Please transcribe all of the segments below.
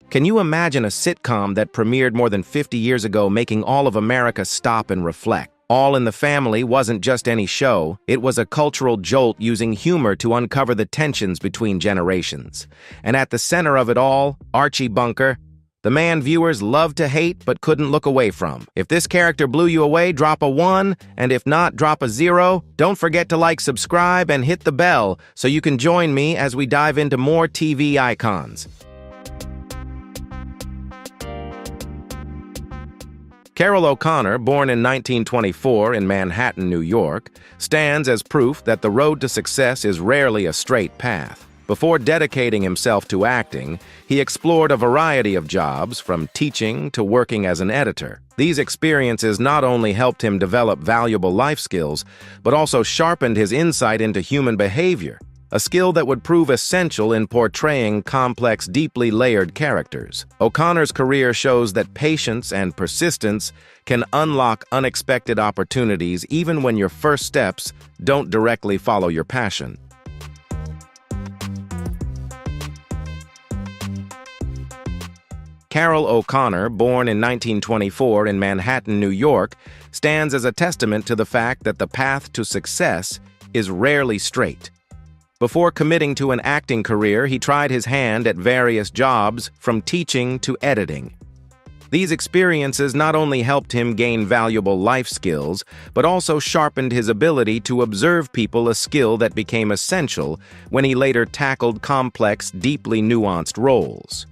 Can you imagine a sitcom that premiered more than 50 years ago making all of America stop and reflect? All in the Family wasn't just any show, it was a cultural jolt using humor to uncover the tensions between generations. And at the center of it all, Archie Bunker, the man viewers loved to hate but couldn't look away from. If this character blew you away, drop a 1, and if not, drop a 0. Don't forget to like, subscribe, and hit the bell so you can join me as we dive into more TV icons. Carroll O'Connor, born in 1924 in Manhattan, New York, stands as proof that the road to success is rarely a straight path. Before dedicating himself to acting, he explored a variety of jobs, from teaching to working as an editor. These experiences not only helped him develop valuable life skills, but also sharpened his insight into human behavior, a skill that would prove essential in portraying complex, deeply layered characters. O'Connor's career shows that patience and persistence can unlock unexpected opportunities even when your first steps don't directly follow your passion. Carroll O'Connor, born in 1924 in Manhattan, New York, stands as a testament to the fact that the path to success is rarely straight. Before committing to an acting career, he tried his hand at various jobs, from teaching to editing. These experiences not only helped him gain valuable life skills, but also sharpened his ability to observe people, a skill that became essential when he later tackled complex, deeply nuanced roles.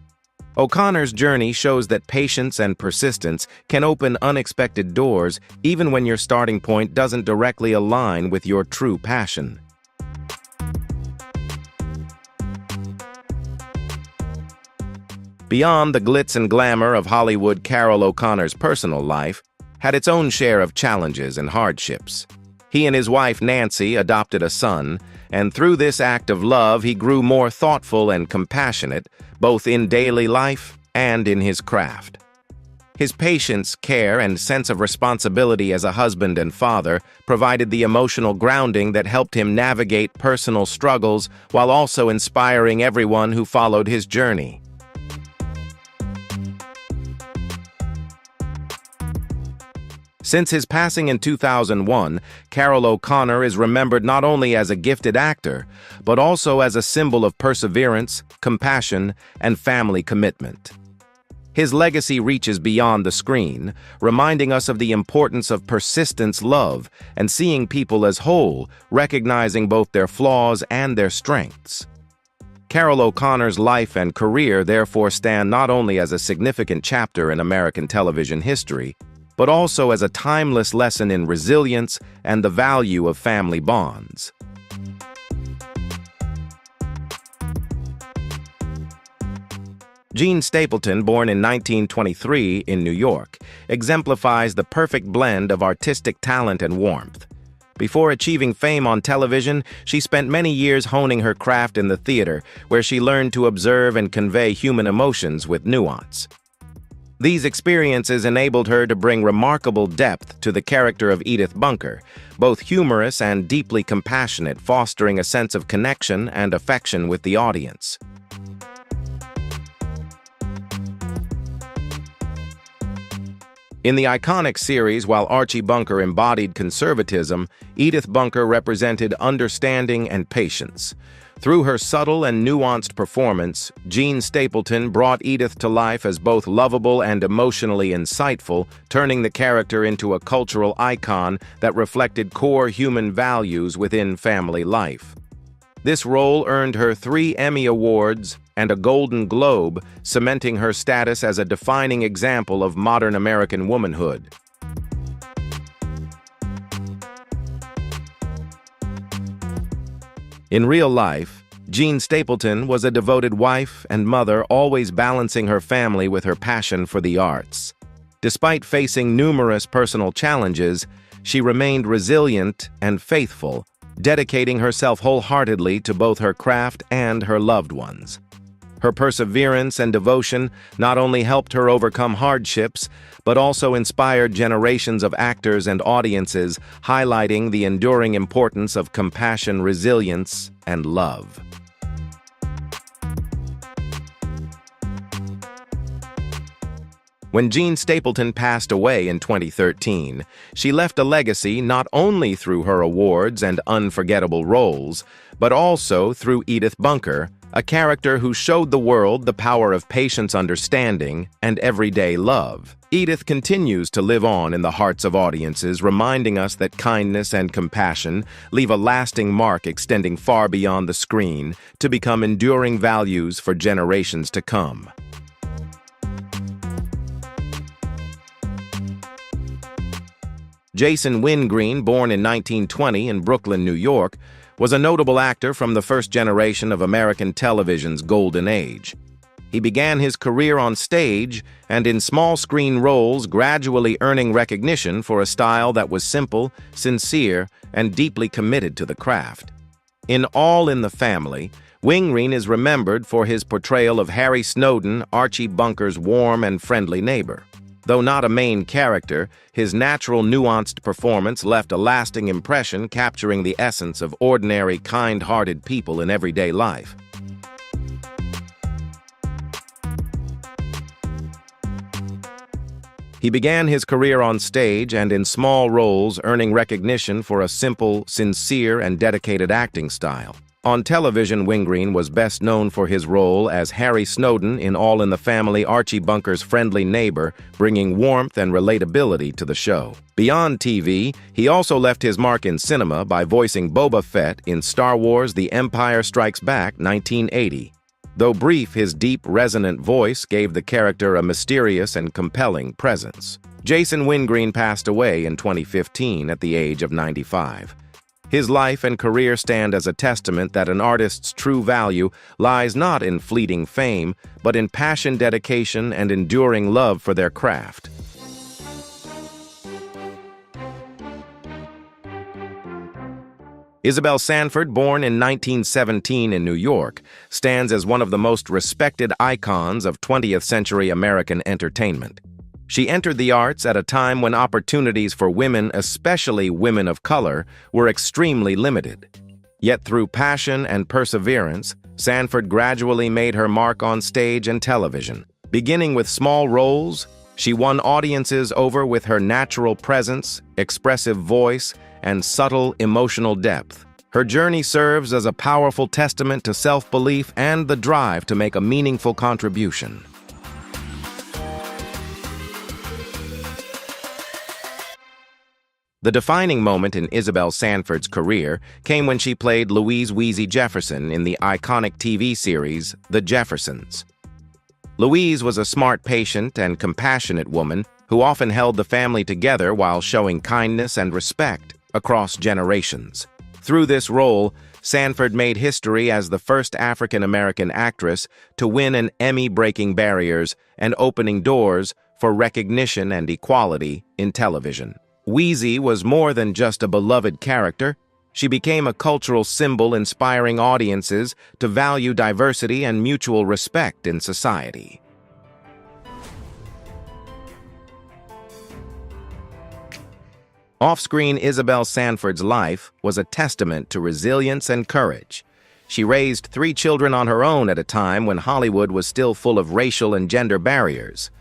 O'Connor's journey shows that patience and persistence can open unexpected doors even when your starting point doesn't directly align with your true passion. Beyond the glitz and glamour of Hollywood, Carroll O'Connor's personal life had its own share of challenges and hardships. He and his wife Nancy adopted a son, and through this act of love he grew more thoughtful and compassionate, both in daily life and in his craft. His patience, care, and sense of responsibility as a husband and father provided the emotional grounding that helped him navigate personal struggles while also inspiring everyone who followed his journey. Since his passing in 2001, Carroll O'Connor is remembered not only as a gifted actor, but also as a symbol of perseverance, compassion, and family commitment. His legacy reaches beyond the screen, reminding us of the importance of persistence, love, and seeing people as whole, recognizing both their flaws and their strengths. Carroll O'Connor's life and career therefore stand not only as a significant chapter in American television history, but also as a timeless lesson in resilience and the value of family bonds. Jean Stapleton, born in 1923 in New York, exemplifies the perfect blend of artistic talent and warmth. Before achieving fame on television, she spent many years honing her craft in the theater, where she learned to observe and convey human emotions with nuance. These experiences enabled her to bring remarkable depth to the character of Edith Bunker, both humorous and deeply compassionate, fostering a sense of connection and affection with the audience. In the iconic series, while Archie Bunker embodied conservatism, Edith Bunker represented understanding and patience. Through her subtle and nuanced performance, Jean Stapleton brought Edith to life as both lovable and emotionally insightful, turning the character into a cultural icon that reflected core human values within family life. This role earned her 3 Emmy Awards and a Golden Globe, cementing her status as a defining example of modern American womanhood. In real life, Jean Stapleton was a devoted wife and mother, always balancing her family with her passion for the arts. Despite facing numerous personal challenges, she remained resilient and faithful, dedicating herself wholeheartedly to both her craft and her loved ones. Her perseverance and devotion not only helped her overcome hardships, but also inspired generations of actors and audiences, highlighting the enduring importance of compassion, resilience, and love. When Jean Stapleton passed away in 2013, she left a legacy not only through her awards and unforgettable roles, but also through Edith Bunker, a character who showed the world the power of patience, understanding, and everyday love. Edith continues to live on in the hearts of audiences, reminding us that kindness and compassion leave a lasting mark extending far beyond the screen to become enduring values for generations to come. Jason Wingreen, born in 1920 in Brooklyn, New York, was a notable actor from the first generation of American television's golden age. He began his career on stage and in small-screen roles, gradually earning recognition for a style that was simple, sincere, and deeply committed to the craft. In All in the Family, Wingreen is remembered for his portrayal of Harry Snowden, Archie Bunker's warm and friendly neighbor. Though not a main character, his natural, nuanced performance left a lasting impression, capturing the essence of ordinary, kind-hearted people in everyday life. He began his career on stage and in small roles, earning recognition for a simple, sincere, and dedicated acting style. On television, Wingreen was best known for his role as Harry Snowden in All in the Family, Archie Bunker's friendly neighbor, bringing warmth and relatability to the show. Beyond TV, he also left his mark in cinema by voicing Boba Fett in Star Wars: The Empire Strikes Back, 1980. Though brief, his deep, resonant voice gave the character a mysterious and compelling presence. Jason Wingreen passed away in 2015 at the age of 95. His life and career stand as a testament that an artist's true value lies not in fleeting fame, but in passion, dedication, and enduring love for their craft. Isabel Sanford, born in 1917 in New York, stands as one of the most respected icons of 20th-century American entertainment. She entered the arts at a time when opportunities for women, especially women of color, were extremely limited. Yet through passion and perseverance, Sanford gradually made her mark on stage and television. Beginning with small roles, she won audiences over with her natural presence, expressive voice, and subtle emotional depth. Her journey serves as a powerful testament to self-belief and the drive to make a meaningful contribution. The defining moment in Isabel Sanford's career came when she played Louise "Weezy" Jefferson in the iconic TV series The Jeffersons. Louise was a smart, patient, and compassionate woman who often held the family together while showing kindness and respect across generations. Through this role, Sanford made history as the first African-American actress to win an Emmy, breaking barriers and opening doors for recognition and equality in television. Weezy was more than just a beloved character. She became a cultural symbol, inspiring audiences to value diversity and mutual respect in society. Off-screen, Isabel Sanford's life was a testament to resilience and courage. She raised 3 children on her own at a time when Hollywood was still full of racial and gender barriers.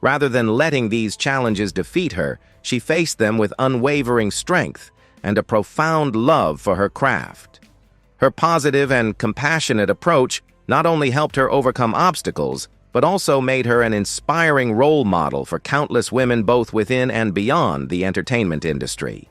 Rather than letting these challenges defeat her, she faced them with unwavering strength and a profound love for her craft. Her positive and compassionate approach not only helped her overcome obstacles, but also made her an inspiring role model for countless women both within and beyond the entertainment industry.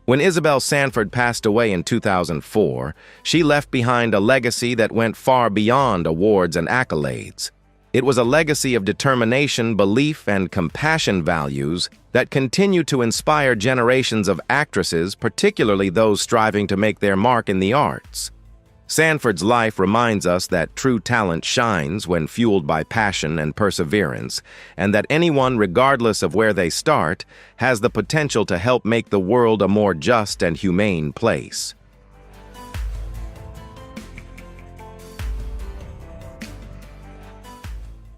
When Isabel Sanford passed away in 2004, she left behind a legacy that went far beyond awards and accolades. It was a legacy of determination, belief, and compassion values that continue to inspire generations of actresses, particularly those striving to make their mark in the arts. Sanford's life reminds us that true talent shines when fueled by passion and perseverance, and that anyone, regardless of where they start, has the potential to help make the world a more just and humane place.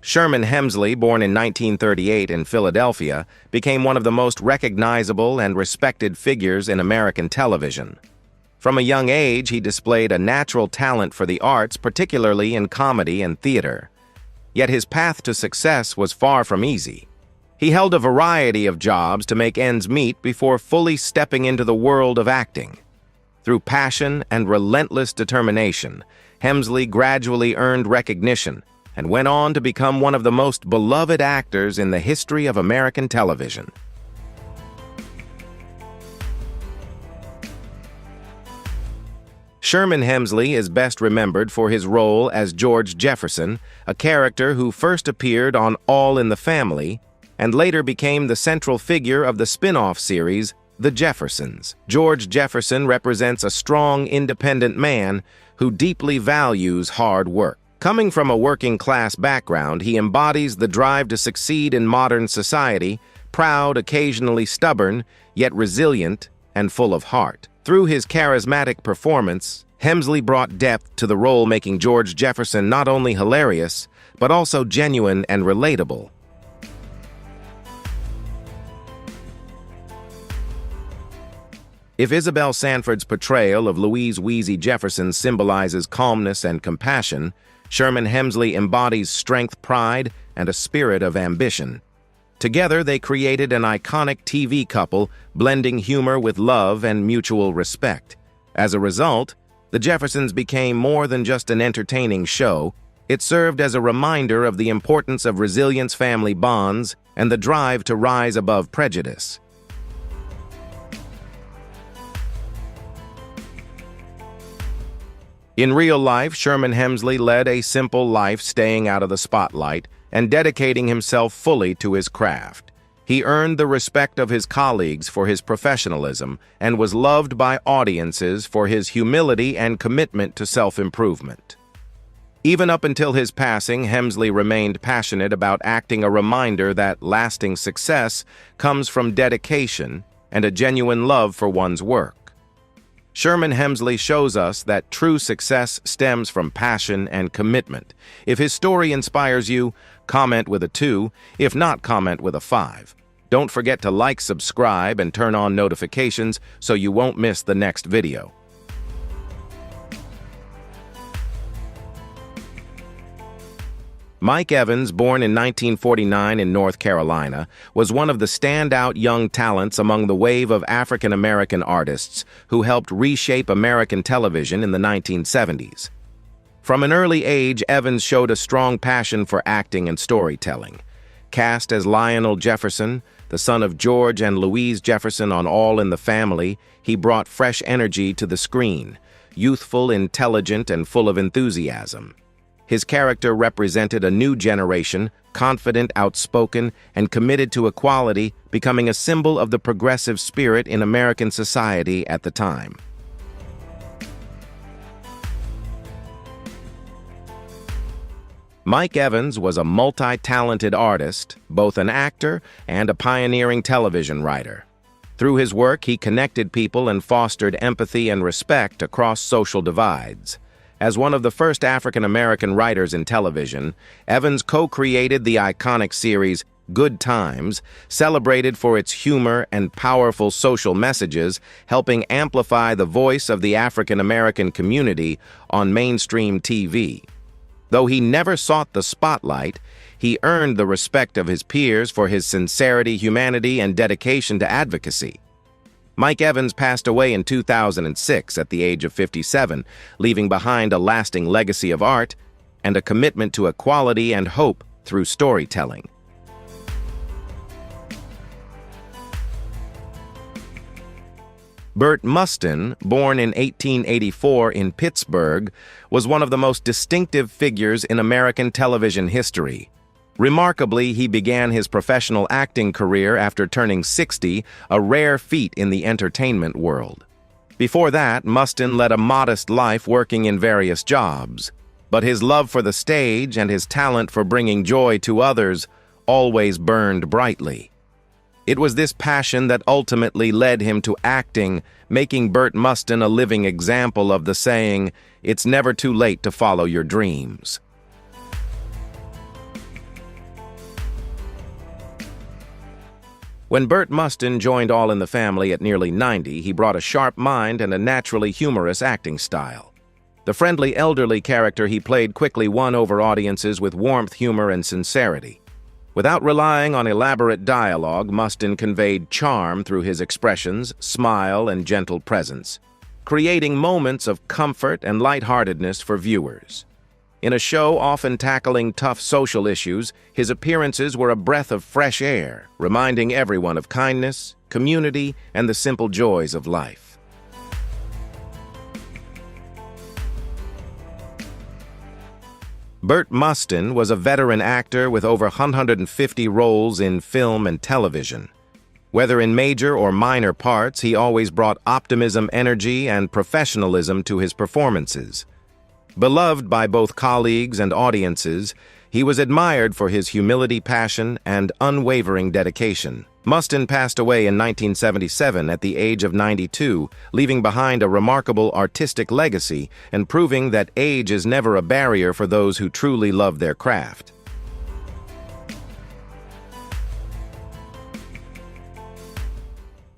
Sherman Hemsley, born in 1938 in Philadelphia, became one of the most recognizable and respected figures in American television. From a young age, he displayed a natural talent for the arts, particularly in comedy and theater. Yet his path to success was far from easy. He held a variety of jobs to make ends meet before fully stepping into the world of acting. Through passion and relentless determination, Hemsley gradually earned recognition and went on to become one of the most beloved actors in the history of American television. Sherman Hemsley is best remembered for his role as George Jefferson, a character who first appeared on All in the Family and later became the central figure of the spin-off series, The Jeffersons. George Jefferson represents a strong, independent man who deeply values hard work. Coming from a working-class background, he embodies the drive to succeed in modern society, proud, occasionally stubborn, yet resilient and full of heart. Through his charismatic performance, Hemsley brought depth to the role, making George Jefferson not only hilarious, but also genuine and relatable. If Isabel Sanford's portrayal of Louise "Wheezy" Jefferson symbolizes calmness and compassion, Sherman Hemsley embodies strength, pride, and a spirit of ambition. Together, they created an iconic TV couple, blending humor with love and mutual respect. As a result, The Jeffersons became more than just an entertaining show. It served as a reminder of the importance of resilient family bonds and the drive to rise above prejudice. In real life, Sherman Hemsley led a simple life, staying out of the spotlight and dedicating himself fully to his craft. He earned the respect of his colleagues for his professionalism and was loved by audiences for his humility and commitment to self-improvement. Even up until his passing, Hemsley remained passionate about acting, a reminder that lasting success comes from dedication and a genuine love for one's work. Sherman Hemsley shows us that true success stems from passion and commitment. If his story inspires you, comment with a 2. If not, comment with a 5. Don't forget to like, subscribe, and turn on notifications so you won't miss the next video. Mike Evans, born in 1949 in North Carolina, was one of the standout young talents among the wave of African-American artists who helped reshape American television in the 1970s. From an early age, Evans showed a strong passion for acting and storytelling. Cast as Lionel Jefferson, the son of George and Louise Jefferson on All in the Family, he brought fresh energy to the screen, youthful, intelligent, and full of enthusiasm. His character represented a new generation, confident, outspoken, and committed to equality, becoming a symbol of the progressive spirit in American society at the time. Mike Evans was a multi-talented artist, both an actor and a pioneering television writer. Through his work, he connected people and fostered empathy and respect across social divides. As one of the first African-American writers in television, Evans co-created the iconic series Good Times, celebrated for its humor and powerful social messages, helping amplify the voice of the African-American community on mainstream TV. Though he never sought the spotlight, he earned the respect of his peers for his sincerity, humanity, and dedication to advocacy. Mike Evans passed away in 2006 at the age of 57, leaving behind a lasting legacy of art and a commitment to equality and hope through storytelling. Burt Mustin, born in 1884 in Pittsburgh, was one of the most distinctive figures in American television history. Remarkably, he began his professional acting career after turning 60, a rare feat in the entertainment world. Before that, Mustin led a modest life working in various jobs, but his love for the stage and his talent for bringing joy to others always burned brightly. It was this passion that ultimately led him to acting, making Burt Mustin a living example of the saying, "It's never too late to follow your dreams." When Burt Mustin joined All in the Family at nearly 90, he brought a sharp mind and a naturally humorous acting style. The friendly elderly character he played quickly won over audiences with warmth, humor, and sincerity. Without relying on elaborate dialogue, Mustin conveyed charm through his expressions, smile, and gentle presence, creating moments of comfort and lightheartedness for viewers. In a show often tackling tough social issues, his appearances were a breath of fresh air, reminding everyone of kindness, community, and the simple joys of life. Burt Mustin was a veteran actor with over 150 roles in film and television. Whether in major or minor parts, he always brought optimism, energy, and professionalism to his performances. Beloved by both colleagues and audiences, he was admired for his humility, passion, and unwavering dedication. Mustin passed away in 1977 at the age of 92, leaving behind a remarkable artistic legacy and proving that age is never a barrier for those who truly love their craft.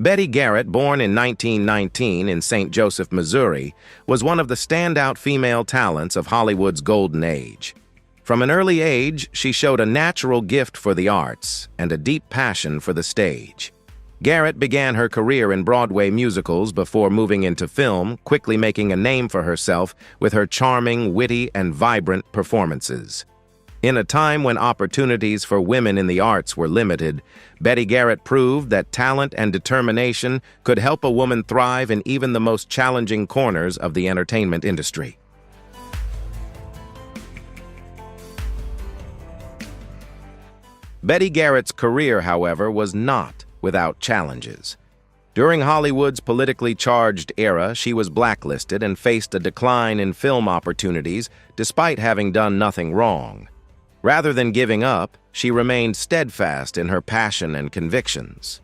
Betty Garrett, born in 1919 in St. Joseph, Missouri, was one of the standout female talents of Hollywood's golden age. From an early age, she showed a natural gift for the arts and a deep passion for the stage. Garrett began her career in Broadway musicals before moving into film, quickly making a name for herself with her charming, witty, and vibrant performances. In a time when opportunities for women in the arts were limited, Betty Garrett proved that talent and determination could help a woman thrive in even the most challenging corners of the entertainment industry. Betty Garrett's career, however, was not without challenges. During Hollywood's politically charged era, she was blacklisted and faced a decline in film opportunities despite having done nothing wrong. Rather than giving up, she remained steadfast in her passion and convictions.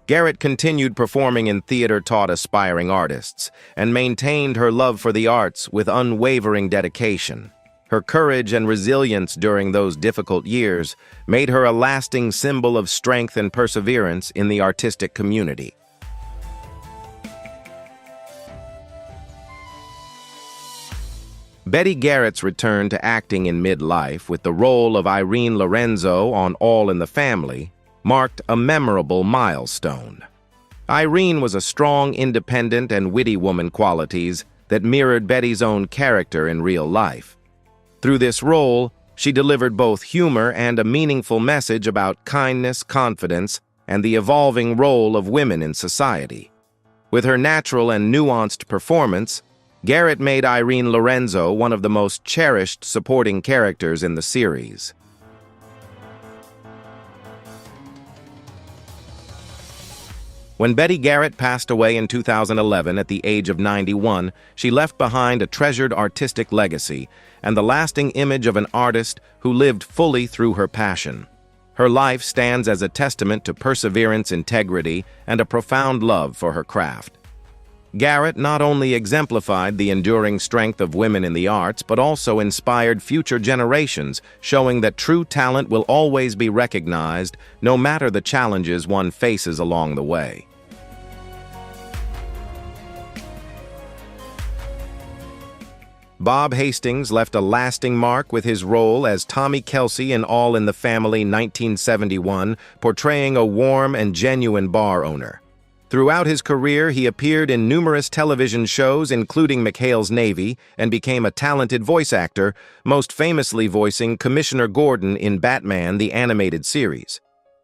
Garrett continued performing in theater, taught aspiring artists, and maintained her love for the arts with unwavering dedication. Her courage and resilience during those difficult years made her a lasting symbol of strength and perseverance in the artistic community. Betty Garrett's return to acting in midlife with the role of Irene Lorenzo on All in the Family marked a memorable milestone. Irene was a strong, independent, and witty woman, qualities that mirrored Betty's own character in real life. Through this role, she delivered both humor and a meaningful message about kindness, confidence, and the evolving role of women in society. With her natural and nuanced performance, Garrett made Irene Lorenzo one of the most cherished supporting characters in the series. When Betty Garrett passed away in 2011 at the age of 91, she left behind a treasured artistic legacy and the lasting image of an artist who lived fully through her passion. Her life stands as a testament to perseverance, integrity, and a profound love for her craft. Garrett not only exemplified the enduring strength of women in the arts, but also inspired future generations, showing that true talent will always be recognized, no matter the challenges one faces along the way. Bob Hastings left a lasting mark with his role as Tommy Kelsey in All in the Family 1971, portraying a warm and genuine bar owner. Throughout his career, he appeared in numerous television shows, including McHale's Navy, and became a talented voice actor, most famously voicing Commissioner Gordon in Batman the Animated Series.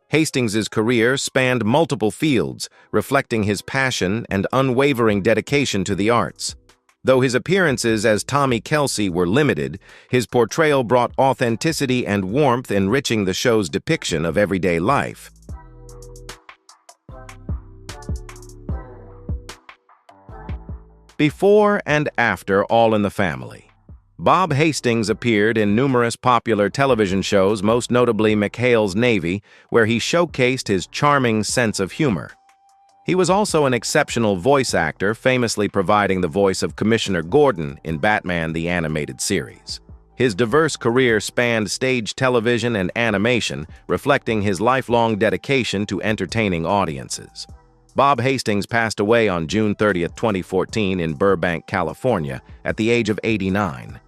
Hastings's career spanned multiple fields, reflecting his passion and unwavering dedication to the arts. Though his appearances as Tommy Kelsey were limited, his portrayal brought authenticity and warmth, enriching the show's depiction of everyday life. Before and after All in the Family, Bob Hastings appeared in numerous popular television shows, most notably McHale's Navy, where he showcased his charming sense of humor. He was also an exceptional voice actor, famously providing the voice of Commissioner Gordon in Batman the Animated Series. His diverse career spanned stage television and animation, reflecting his lifelong dedication to entertaining audiences. Bob Hastings passed away on June 30, 2014 in Burbank, California, at the age of 89.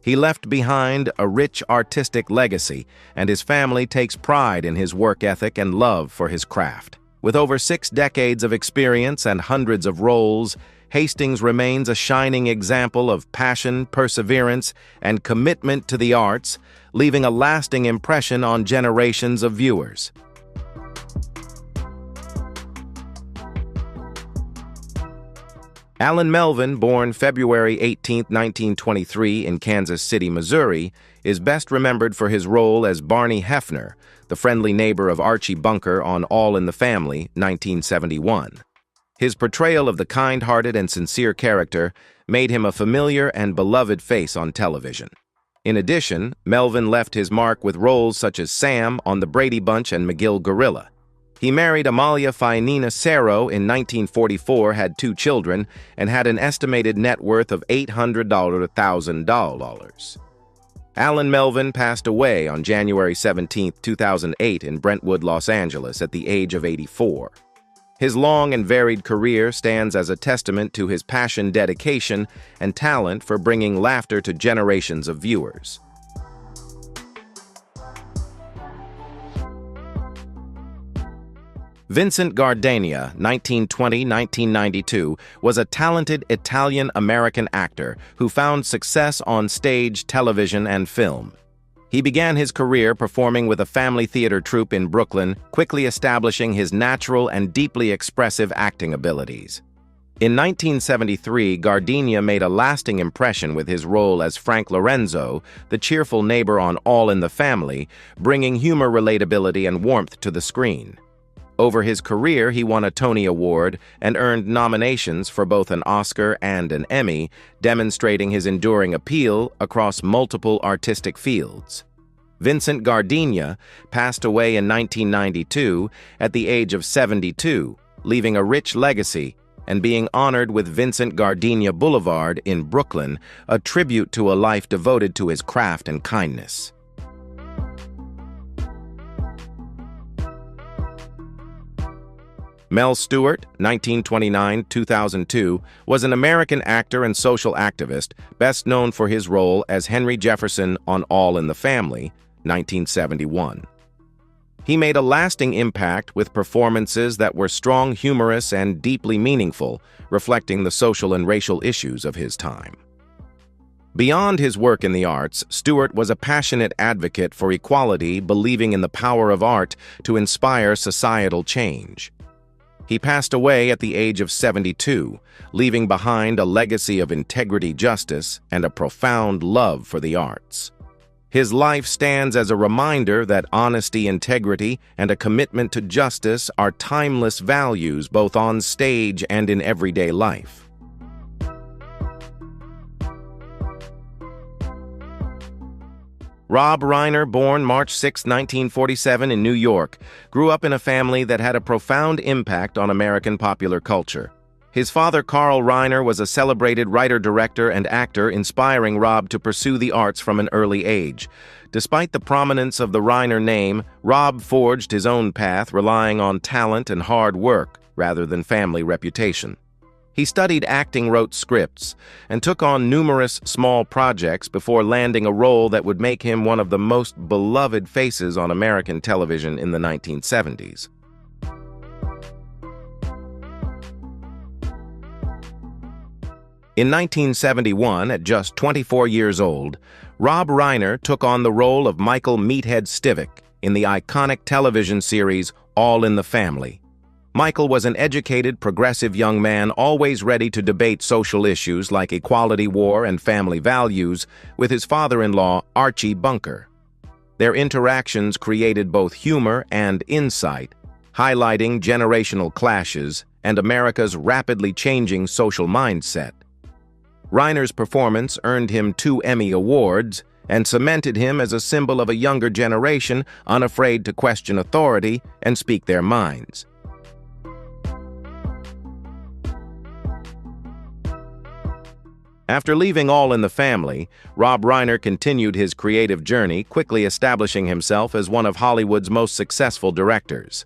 He left behind a rich artistic legacy, and his family takes pride in his work ethic and love for his craft. With over 6 decades of experience and hundreds of roles, Hastings remains a shining example of passion, perseverance, and commitment to the arts, leaving a lasting impression on generations of viewers. Alan Melvin, born February 18, 1923 in Kansas City, Missouri, is best remembered for his role as Barney Hefner, the friendly neighbor of Archie Bunker on All in the Family, 1971. His portrayal of the kind-hearted and sincere character made him a familiar and beloved face on television. In addition, Melvin left his mark with roles such as Sam on The Brady Bunch and McGill Gorilla. He married Amalia Fainina Cerro in 1944, had 2 children, and had an estimated net worth of $800 to $1,000. Alan Melvin passed away on January 17, 2008 in Brentwood, Los Angeles at the age of 84. His long and varied career stands as a testament to his passion, dedication, and talent for bringing laughter to generations of viewers. Vincent Gardenia, 1920–1992, was a talented Italian-American actor who found success on stage, television, and film. He began his career performing with a family theater troupe in Brooklyn, quickly establishing his natural and deeply expressive acting abilities. In 1973, Gardenia made a lasting impression with his role as Frank Lorenzo, the cheerful neighbor on All in the Family, bringing humor, relatability, and warmth to the screen. Over his career, he won a Tony Award and earned nominations for both an Oscar and an Emmy, demonstrating his enduring appeal across multiple artistic fields. Vincent Gardenia passed away in 1992 at the age of 72, leaving a rich legacy and being honored with Vincent Gardenia Boulevard in Brooklyn, a tribute to a life devoted to his craft and kindness. Mel Stewart, 1929–2002, was an American actor and social activist, best known for his role as Henry Jefferson on All in the Family, 1971. He made a lasting impact with performances that were strong, humorous, and deeply meaningful, reflecting the social and racial issues of his time. Beyond his work in the arts, Stewart was a passionate advocate for equality, believing in the power of art to inspire societal change. He passed away at the age of 72, leaving behind a legacy of integrity, justice, and a profound love for the arts. His life stands as a reminder that honesty, integrity, and a commitment to justice are timeless values both on stage and in everyday life. Rob Reiner, born March 6, 1947 in New York, grew up in a family that had a profound impact on American popular culture. His father, Carl Reiner, was a celebrated writer, director, and actor, inspiring Rob to pursue the arts from an early age. Despite the prominence of the Reiner name, Rob forged his own path, relying on talent and hard work rather than family reputation. He studied acting, wrote scripts, and took on numerous small projects before landing a role that would make him one of the most beloved faces on American television in the 1970s. In 1971, at just 24 years old, Rob Reiner took on the role of Michael "Meathead" Stivic in the iconic television series All in the Family. Michael was an educated, progressive young man always ready to debate social issues like equality, war, and family values with his father-in-law, Archie Bunker. Their interactions created both humor and insight, highlighting generational clashes and America's rapidly changing social mindset. Reiner's performance earned him 2 Emmy Awards and cemented him as a symbol of a younger generation unafraid to question authority and speak their minds. After leaving All in the Family, Rob Reiner continued his creative journey, quickly establishing himself as one of Hollywood's most successful directors.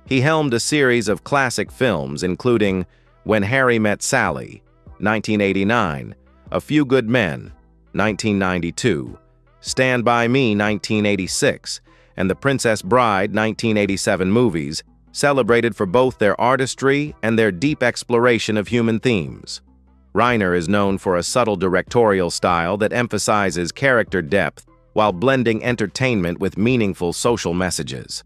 He helmed a series of classic films, including When Harry Met Sally, 1989, A Few Good Men, 1992, Stand By Me, 1986, and The Princess Bride, 1987 movies, celebrated for both their artistry and their deep exploration of human themes. Reiner is known for a subtle directorial style that emphasizes character depth while blending entertainment with meaningful social messages.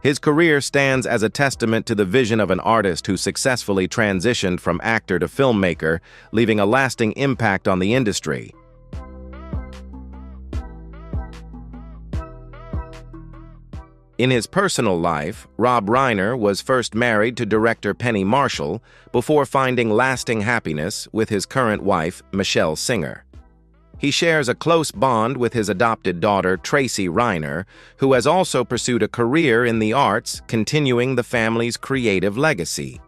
His career stands as a testament to the vision of an artist who successfully transitioned from actor to filmmaker, leaving a lasting impact on the industry. In his personal life, Rob Reiner was first married to director Penny Marshall before finding lasting happiness with his current wife, Michelle Singer. He shares a close bond with his adopted daughter, Tracy Reiner, who has also pursued a career in the arts, continuing the family's creative legacy.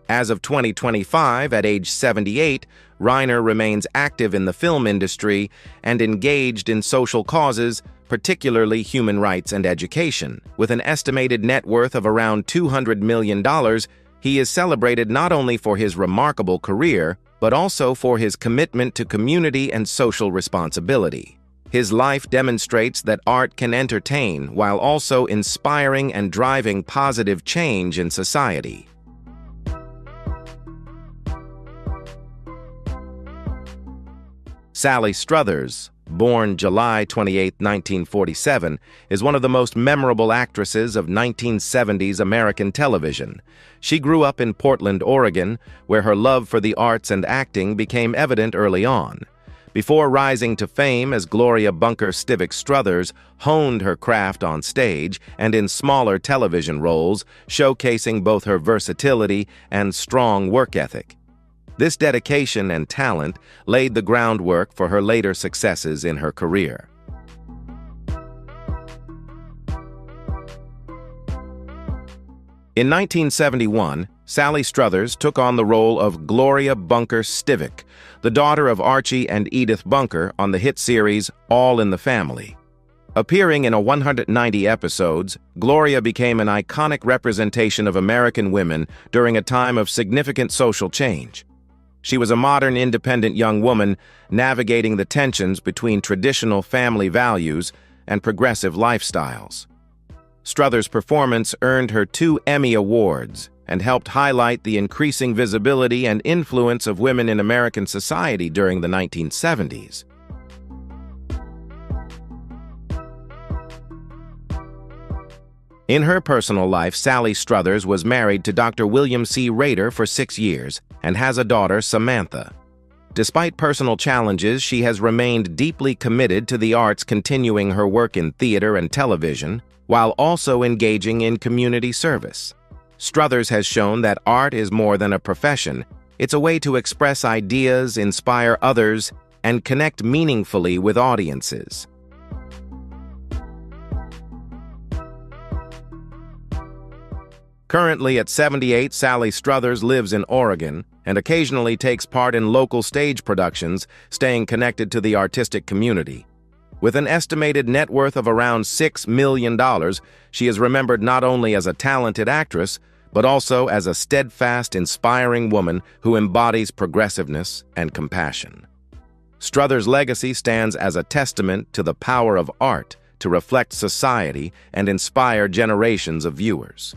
As of 2025, at age 78, Reiner remains active in the film industry and engaged in social causes, particularly human rights and education. With an estimated net worth of around $200 million, he is celebrated not only for his remarkable career, but also for his commitment to community and social responsibility. His life demonstrates that art can entertain while also inspiring and driving positive change in society. Sally Struthers, born July 28, 1947, is one of the most memorable actresses of 1970s American television. She grew up in Portland, Oregon, where her love for the arts and acting became evident early on. Before rising to fame as Gloria Bunker Stivic Struthers honed her craft on stage and in smaller television roles, showcasing both her versatility and strong work ethic. This dedication and talent laid the groundwork for her later successes in her career. In 1971, Sally Struthers took on the role of Gloria Bunker Stivic, the daughter of Archie and Edith Bunker on the hit series All in the Family. Appearing in 190 episodes, Gloria became an iconic representation of American women during a time of significant social change. She was a modern, independent young woman navigating the tensions between traditional family values and progressive lifestyles. Struthers' performance earned her 2 Emmy Awards and helped highlight the increasing visibility and influence of women in American society during the 1970s. In her personal life, Sally Struthers was married to Dr. William C. Rader for 6 years and has a daughter, Samantha. Despite personal challenges, she has remained deeply committed to the arts, continuing her work in theater and television, while also engaging in community service. Struthers has shown that art is more than a profession. It's a way to express ideas, inspire others, and connect meaningfully with audiences. Currently at 78, Sally Struthers lives in Oregon and occasionally takes part in local stage productions, staying connected to the artistic community. With an estimated net worth of around $6 million, she is remembered not only as a talented actress, but also as a steadfast, inspiring woman who embodies progressiveness and compassion. Struthers' legacy stands as a testament to the power of art to reflect society and inspire generations of viewers.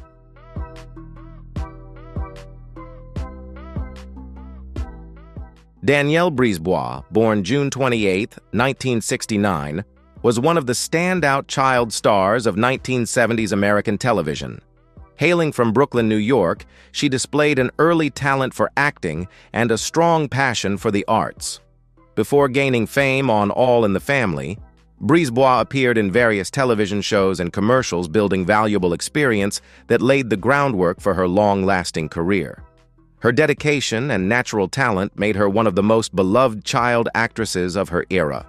Danielle Brisebois, born June 28, 1969, was one of the standout child stars of 1970s American television. Hailing from Brooklyn, New York, she displayed an early talent for acting and a strong passion for the arts. Before gaining fame on All in the Family, Brisebois appeared in various television shows and commercials, building valuable experience that laid the groundwork for her long-lasting career. Her dedication and natural talent made her one of the most beloved child actresses of her era.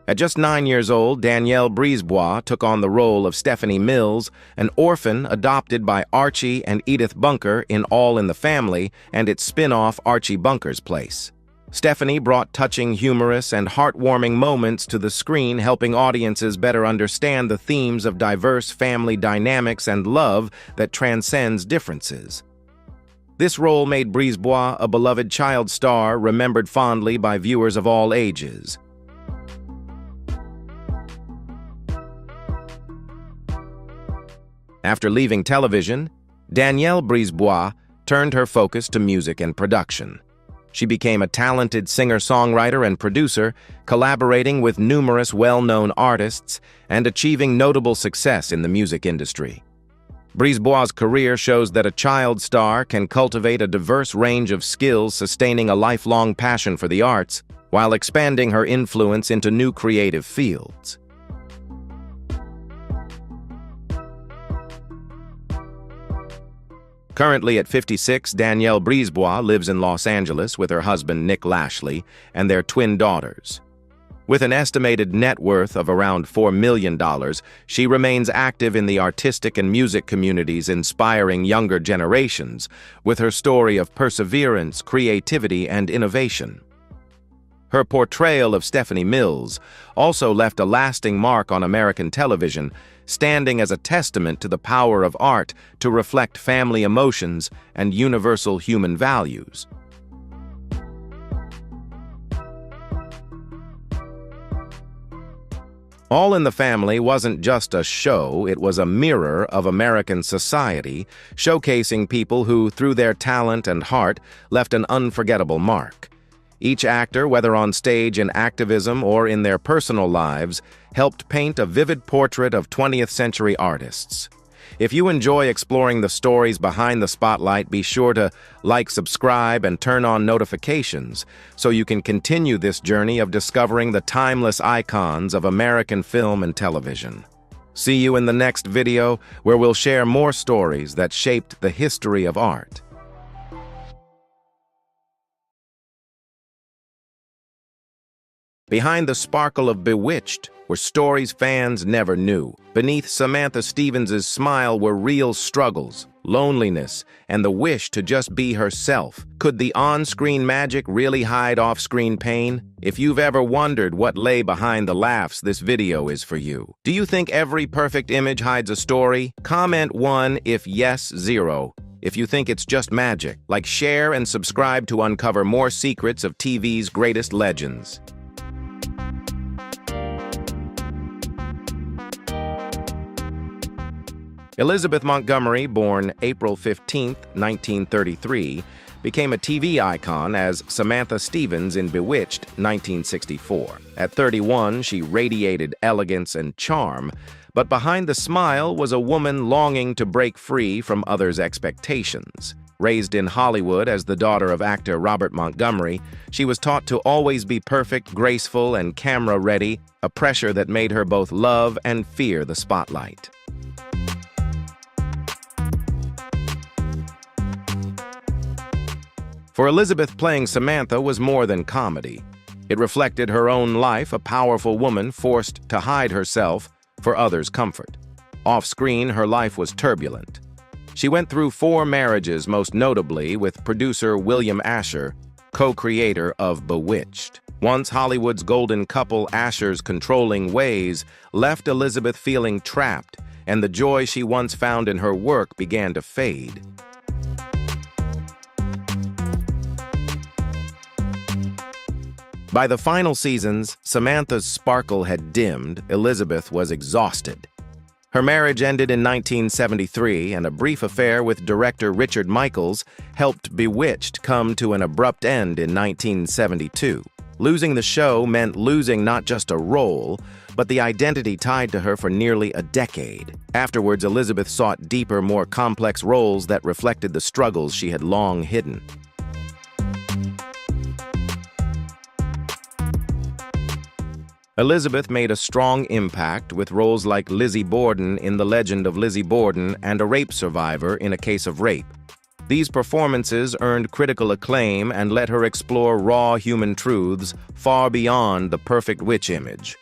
At just 9 years old, Danielle Brisebois took on the role of Stephanie Mills, an orphan adopted by Archie and Edith Bunker in All in the Family and its spin-off Archie Bunker's Place. Stephanie brought touching, humorous, and heartwarming moments to the screen, helping audiences better understand the themes of diverse family dynamics and love that transcends differences. This role made Brisebois a beloved child star remembered fondly by viewers of all ages. After leaving television, Danielle Brisebois turned her focus to music and production. She became a talented singer-songwriter and producer, collaborating with numerous well-known artists and achieving notable success in the music industry. Brisebois' career shows that a child star can cultivate a diverse range of skills, sustaining a lifelong passion for the arts, while expanding her influence into new creative fields. Currently at 56, Danielle Brisebois lives in Los Angeles with her husband Nick Lashley and their twin daughters. With an estimated net worth of around $4 million, she remains active in the artistic and music communities, inspiring younger generations with her story of perseverance, creativity, and innovation. Her portrayal of Stephanie Mills also left a lasting mark on American television, standing as a testament to the power of art to reflect family emotions and universal human values. All in the Family wasn't just a show, it was a mirror of American society, showcasing people who, through their talent and heart, left an unforgettable mark. Each actor, whether on stage in activism or in their personal lives, helped paint a vivid portrait of 20th century artists. If you enjoy exploring the stories behind the spotlight, be sure to like, subscribe, and turn on notifications so you can continue this journey of discovering the timeless icons of American film and television. See you in the next video, where we'll share more stories that shaped the history of art. Behind the sparkle of Bewitched were stories fans never knew. Beneath Samantha Stevens' smile were real struggles, loneliness, and the wish to just be herself. Could the on-screen magic really hide off-screen pain? If you've ever wondered what lay behind the laughs, this video is for you. Do you think every perfect image hides a story? Comment 1 if yes, 0 if you think it's just magic. Like, share, and subscribe to uncover more secrets of TV's greatest legends. Elizabeth Montgomery, born April 15, 1933, became a TV icon as Samantha Stevens in Bewitched, 1964. At 31, she radiated elegance and charm, but behind the smile was a woman longing to break free from others' expectations. Raised in Hollywood as the daughter of actor Robert Montgomery, she was taught to always be perfect, graceful, and camera-ready, a pressure that made her both love and fear the spotlight. For Elizabeth, playing Samantha was more than comedy. It reflected her own life, a powerful woman forced to hide herself for others' comfort. Off-screen, her life was turbulent. She went through 4 marriages, most notably with producer William Asher, co-creator of Bewitched. Once Hollywood's golden couple, Asher's controlling ways left Elizabeth feeling trapped, and the joy she once found in her work began to fade. By the final seasons, Samantha's sparkle had dimmed. Elizabeth was exhausted. Her marriage ended in 1973, and a brief affair with director Richard Michaels helped Bewitched come to an abrupt end in 1972. Losing the show meant losing not just a role, but the identity tied to her for nearly a decade. Afterwards, Elizabeth sought deeper, more complex roles that reflected the struggles she had long hidden. Elizabeth made a strong impact with roles like Lizzie Borden in The Legend of Lizzie Borden and a rape survivor in A Case of Rape. These performances earned critical acclaim and let her explore raw human truths far beyond the perfect witch image.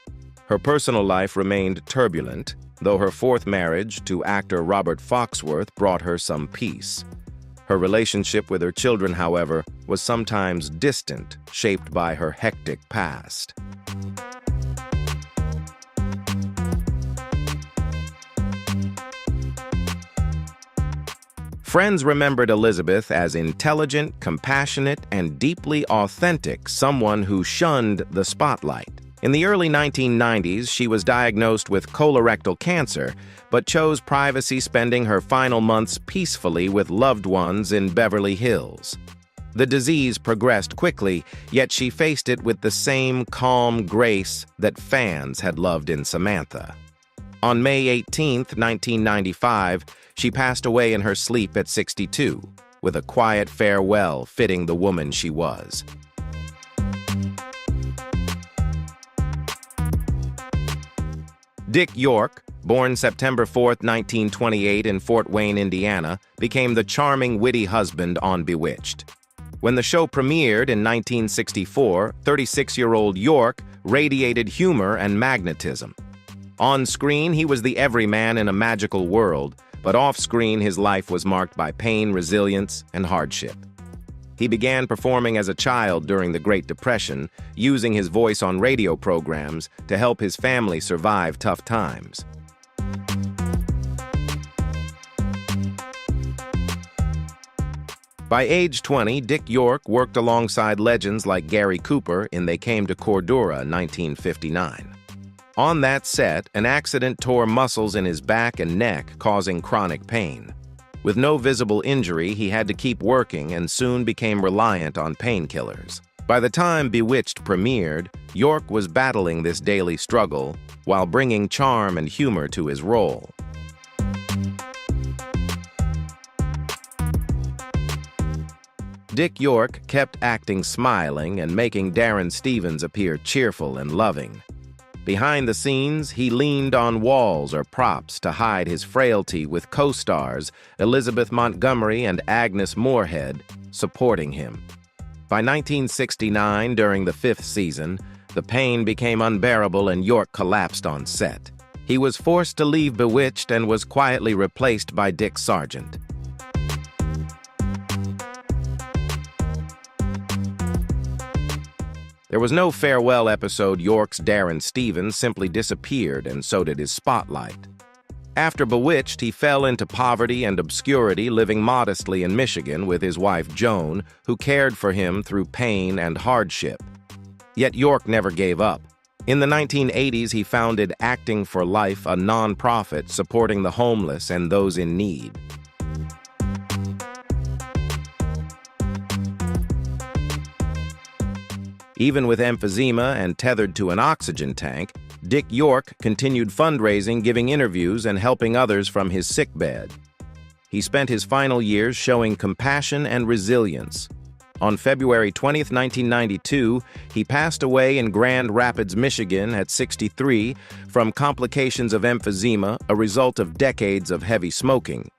Her personal life remained turbulent, though her fourth marriage to actor Robert Foxworth brought her some peace. Her relationship with her children, however, was sometimes distant, shaped by her hectic past. Friends remembered Elizabeth as intelligent, compassionate, and deeply authentic, someone who shunned the spotlight. In the early 1990s, she was diagnosed with colorectal cancer, but chose privacy, spending her final months peacefully with loved ones in Beverly Hills. The disease progressed quickly, yet she faced it with the same calm grace that fans had loved in Samantha. On May 18, 1995, she passed away in her sleep at 62, with a quiet farewell fitting the woman she was. Dick York, born September 4, 1928 in Fort Wayne, Indiana, became the charming, witty husband on Bewitched. When the show premiered in 1964, 36-year-old York radiated humor and magnetism. On screen, he was the everyman in a magical world, but off-screen his life was marked by pain, resilience, and hardship. He began performing as a child during the Great Depression, using his voice on radio programs to help his family survive tough times. By age 20, Dick York worked alongside legends like Gary Cooper in They Came to Cordura, 1959. On that set, an accident tore muscles in his back and neck, causing chronic pain. With no visible injury, he had to keep working and soon became reliant on painkillers. By the time Bewitched premiered, York was battling this daily struggle while bringing charm and humor to his role. Dick York kept acting smiling and making Darren Stevens appear cheerful and loving. Behind the scenes, he leaned on walls or props to hide his frailty, with co-stars Elizabeth Montgomery and Agnes Moorehead supporting him. By 1969, during the 5th season, the pain became unbearable and York collapsed on set. He was forced to leave Bewitched and was quietly replaced by Dick Sargent. There was no farewell episode. York's Darren Stevens simply disappeared, and so did his spotlight. After Bewitched, he fell into poverty and obscurity, living modestly in Michigan with his wife Joan, who cared for him through pain and hardship. Yet York never gave up. In the 1980s, he founded Acting for Life, a nonprofit supporting the homeless and those in need. Even with emphysema and tethered to an oxygen tank, Dick York continued fundraising, giving interviews, and helping others from his sickbed. He spent his final years showing compassion and resilience. On February 20, 1992, he passed away in Grand Rapids, Michigan at 63 from complications of emphysema, a result of decades of heavy smoking.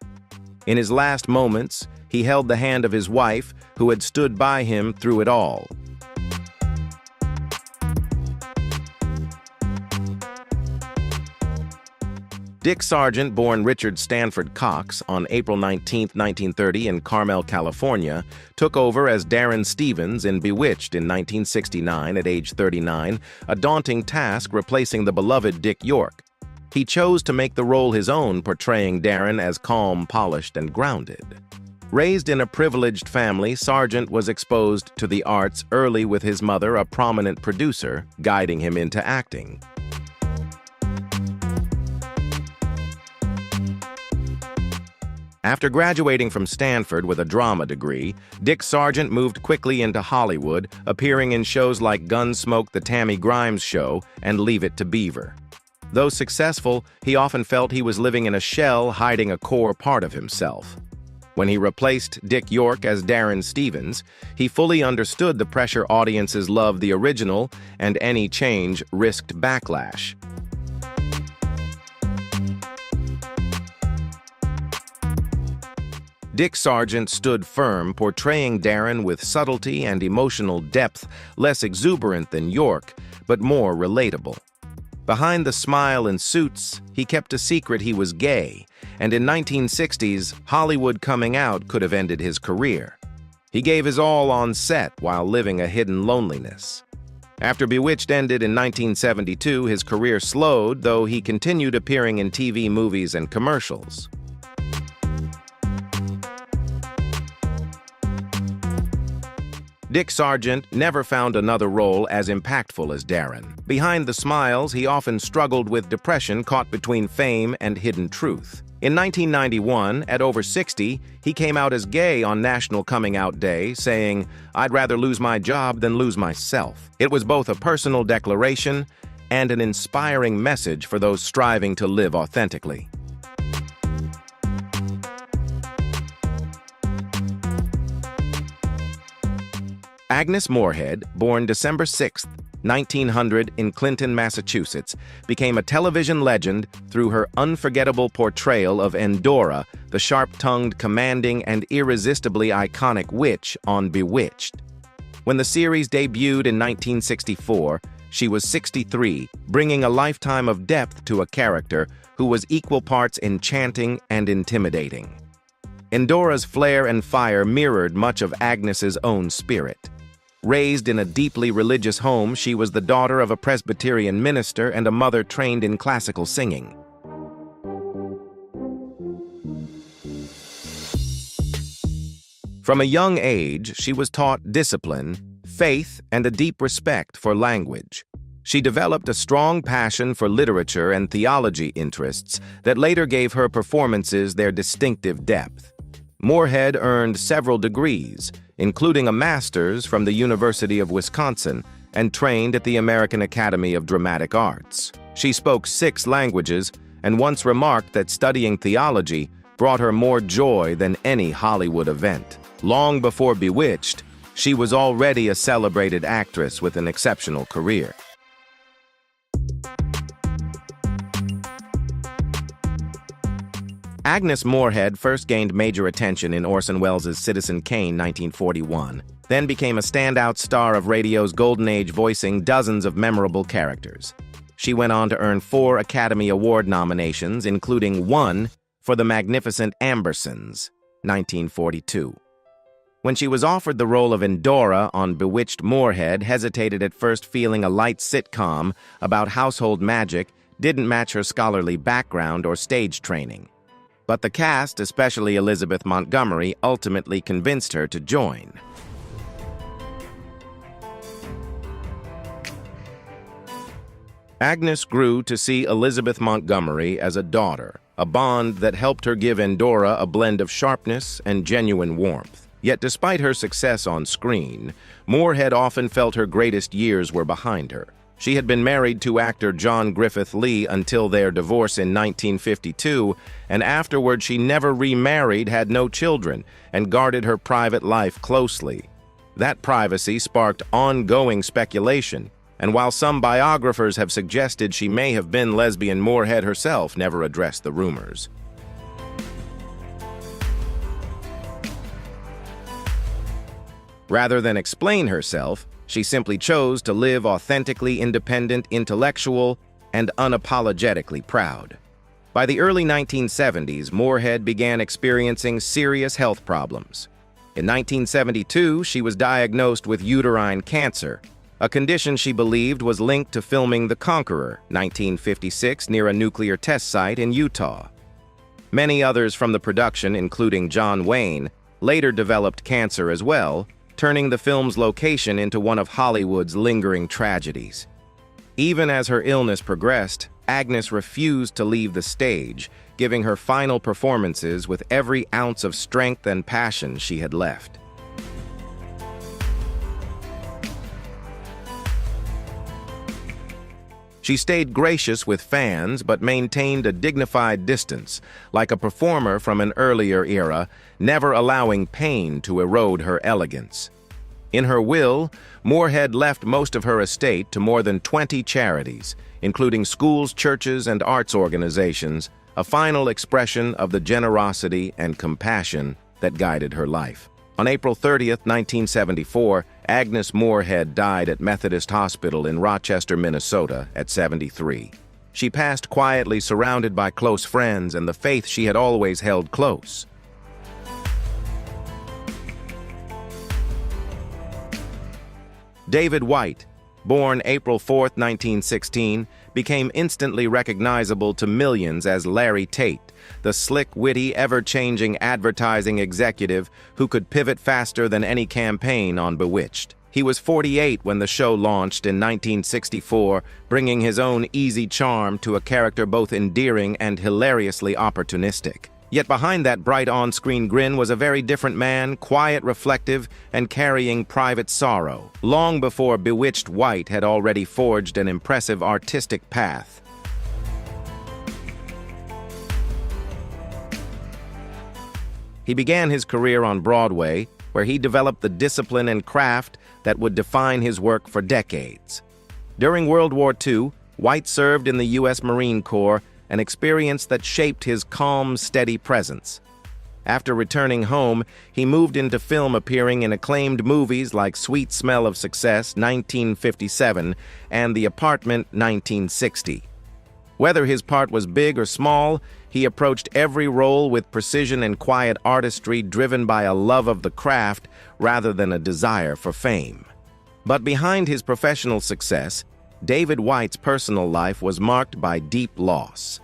In his last moments, he held the hand of his wife, who had stood by him through it all. Dick Sargent, born Richard Stanford Cox on April 19, 1930 in Carmel, California, took over as Darren Stevens in Bewitched in 1969 at age 39, a daunting task replacing the beloved Dick York. He chose to make the role his own, portraying Darren as calm, polished, and grounded. Raised in a privileged family, Sargent was exposed to the arts early, with his mother, a prominent producer, guiding him into acting. After graduating from Stanford with a drama degree, Dick Sargent moved quickly into Hollywood, appearing in shows like Gunsmoke, The Tammy Grimes Show, and Leave It to Beaver. Though successful, he often felt he was living in a shell, hiding a core part of himself. When he replaced Dick York as Darren Stevens, he fully understood the pressure audiences loved the original, and any change risked backlash. Dick Sargent stood firm, portraying Darren with subtlety and emotional depth, less exuberant than York, but more relatable. Behind the smile and suits, he kept a secret he was gay, and in 1960s, Hollywood coming out could have ended his career. He gave his all on set while living a hidden loneliness. After Bewitched ended in 1972, his career slowed, though he continued appearing in TV, movies, and commercials. Dick Sargent never found another role as impactful as Darren. Behind the smiles, he often struggled with depression caught between fame and hidden truth. In 1991, at over 60, he came out as gay on National Coming Out Day, saying, "I'd rather lose my job than lose myself." It was both a personal declaration and an inspiring message for those striving to live authentically. Agnes Moorehead, born December 6, 1900 in Clinton, Massachusetts, became a television legend through her unforgettable portrayal of Endora, the sharp-tongued, commanding, and irresistibly iconic witch on Bewitched. When the series debuted in 1964, she was 63, bringing a lifetime of depth to a character who was equal parts enchanting and intimidating. Endora's flair and fire mirrored much of Agnes's own spirit. Raised in a deeply religious home, she was the daughter of a Presbyterian minister and a mother trained in classical singing. From a young age, she was taught discipline, faith, and a deep respect for language. She developed a strong passion for literature and theology interests that later gave her performances their distinctive depth. Moorehead earned several degrees, including a master's from the University of Wisconsin, and trained at the American Academy of Dramatic Arts. She spoke 6 languages and once remarked that studying theology brought her more joy than any Hollywood event. Long before Bewitched, she was already a celebrated actress with an exceptional career. Agnes Moorehead first gained major attention in Orson Welles' Citizen Kane 1941, then became a standout star of radio's golden age, voicing dozens of memorable characters. She went on to earn 4 Academy Award nominations, including 1 for The Magnificent Ambersons, 1942. When she was offered the role of Endora on Bewitched, Moorehead hesitated at first, feeling a light sitcom about household magic didn't match her scholarly background or stage training. But the cast, especially Elizabeth Montgomery, ultimately convinced her to join. Agnes grew to see Elizabeth Montgomery as a daughter, a bond that helped her give Endora a blend of sharpness and genuine warmth. Yet despite her success on screen, Moorehead often felt her greatest years were behind her. She had been married to actor John Griffith Lee until their divorce in 1952, and afterward she never remarried, had no children, and guarded her private life closely. That privacy sparked ongoing speculation, and while some biographers have suggested she may have been lesbian, Moorehead herself never addressed the rumors. Rather than explain herself, she simply chose to live authentically independent, intellectual, and unapologetically proud. By the early 1970s, Moorehead began experiencing serious health problems. In 1972, she was diagnosed with uterine cancer, a condition she believed was linked to filming The Conqueror, 1956, near a nuclear test site in Utah. Many others from the production, including John Wayne, later developed cancer as well, turning the film's location into one of Hollywood's lingering tragedies. Even as her illness progressed, Agnes refused to leave the stage, giving her final performances with every ounce of strength and passion she had left. She stayed gracious with fans but maintained a dignified distance, like a performer from an earlier era, never allowing pain to erode her elegance. In her will, Moorehead left most of her estate to more than 20 charities, including schools, churches, and arts organizations, a final expression of the generosity and compassion that guided her life. On April 30th, 1974, Agnes Moorehead died at Methodist Hospital in Rochester, Minnesota, at 73. She passed quietly, surrounded by close friends and the faith she had always held close. David White, born April 4, 1916, became instantly recognizable to millions as Larry Tate, the slick, witty, ever-changing advertising executive who could pivot faster than any campaign on Bewitched. He was 48 when the show launched in 1964, bringing his own easy charm to a character both endearing and hilariously opportunistic. Yet behind that bright on-screen grin was a very different man, quiet, reflective, and carrying private sorrow. Long before Bewitched, White had already forged an impressive artistic path. He began his career on Broadway, where he developed the discipline and craft that would define his work for decades. During World War II, White served in the U.S. Marine Corps, an experience that shaped his calm, steady presence. After returning home, he moved into film, appearing in acclaimed movies like Sweet Smell of Success, 1957, and The Apartment, 1960. Whether his part was big or small, he approached every role with precision and quiet artistry, driven by a love of the craft rather than a desire for fame. But behind his professional success, David White's personal life was marked by deep loss.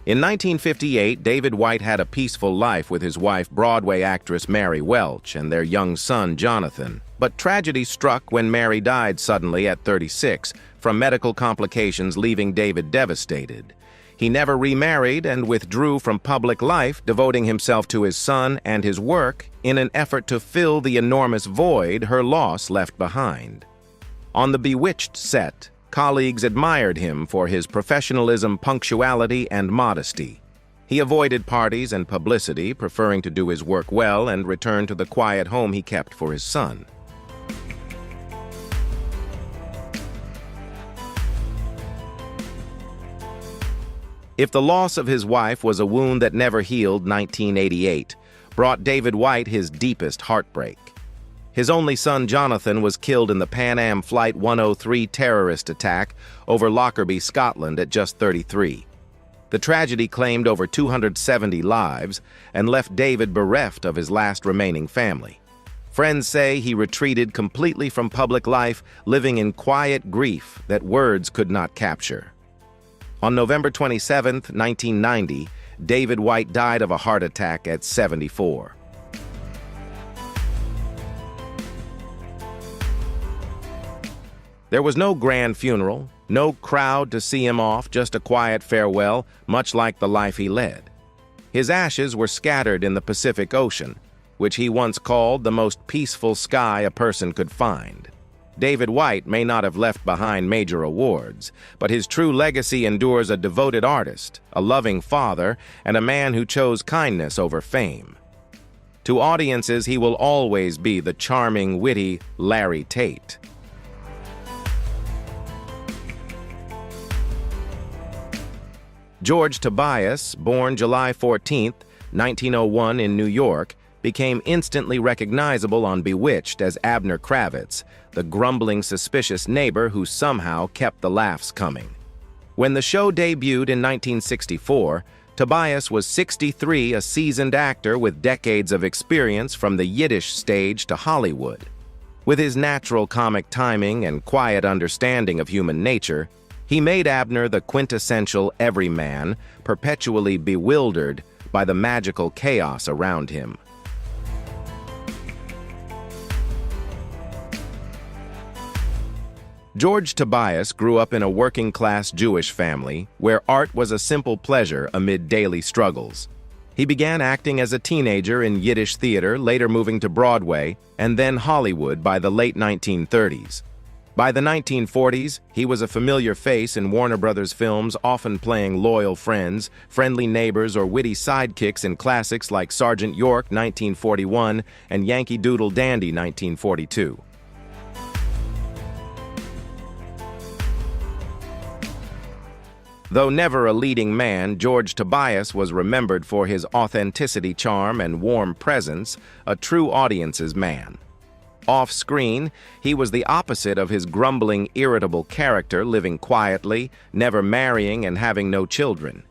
In 1958, David White had a peaceful life with his wife, Broadway actress Mary Welch, and their young son, Jonathan. But tragedy struck when Mary died suddenly at 36 from medical complications, leaving David devastated. He never remarried and withdrew from public life, devoting himself to his son and his work in an effort to fill the enormous void her loss left behind. On the Bewitched set, colleagues admired him for his professionalism, punctuality, and modesty. He avoided parties and publicity, preferring to do his work well and return to the quiet home he kept for his son. If the loss of his wife was a wound that never healed, 1988 brought David White his deepest heartbreak. His only son, Jonathan, was killed in the Pan Am Flight 103 terrorist attack over Lockerbie, Scotland, at just 33. The tragedy claimed over 270 lives and left David bereft of his last remaining family. Friends say he retreated completely from public life, living in quiet grief that words could not capture. On November 27, 1990, David White died of a heart attack at 74. There was no grand funeral, no crowd to see him off, just a quiet farewell, much like the life he led. His ashes were scattered in the Pacific Ocean, which he once called the most peaceful sky a person could find. David White may not have left behind major awards, but his true legacy endures: a devoted artist, a loving father, and a man who chose kindness over fame. To audiences, he will always be the charming, witty Larry Tate. George Tobias, born July 14, 1901 in New York, became instantly recognizable on Bewitched as Abner Kravitz, the grumbling, suspicious neighbor who somehow kept the laughs coming. When the show debuted in 1964, Tobias was 63, a seasoned actor with decades of experience from the Yiddish stage to Hollywood. With his natural comic timing and quiet understanding of human nature, he made Abner the quintessential everyman, perpetually bewildered by the magical chaos around him. George Tobias grew up in a working-class Jewish family where art was a simple pleasure amid daily struggles. He began acting as a teenager in Yiddish theater, later moving to Broadway, and then Hollywood by the late 1930s. By the 1940s, he was a familiar face in Warner Brothers films, often playing loyal friends, friendly neighbors, or witty sidekicks in classics like Sergeant York, 1941, and Yankee Doodle Dandy, 1942. Though never a leading man, George Tobias was remembered for his authenticity, charm, and warm presence, a true audience's man. Off-screen, he was the opposite of his grumbling, irritable character, living quietly, never marrying, and having no children.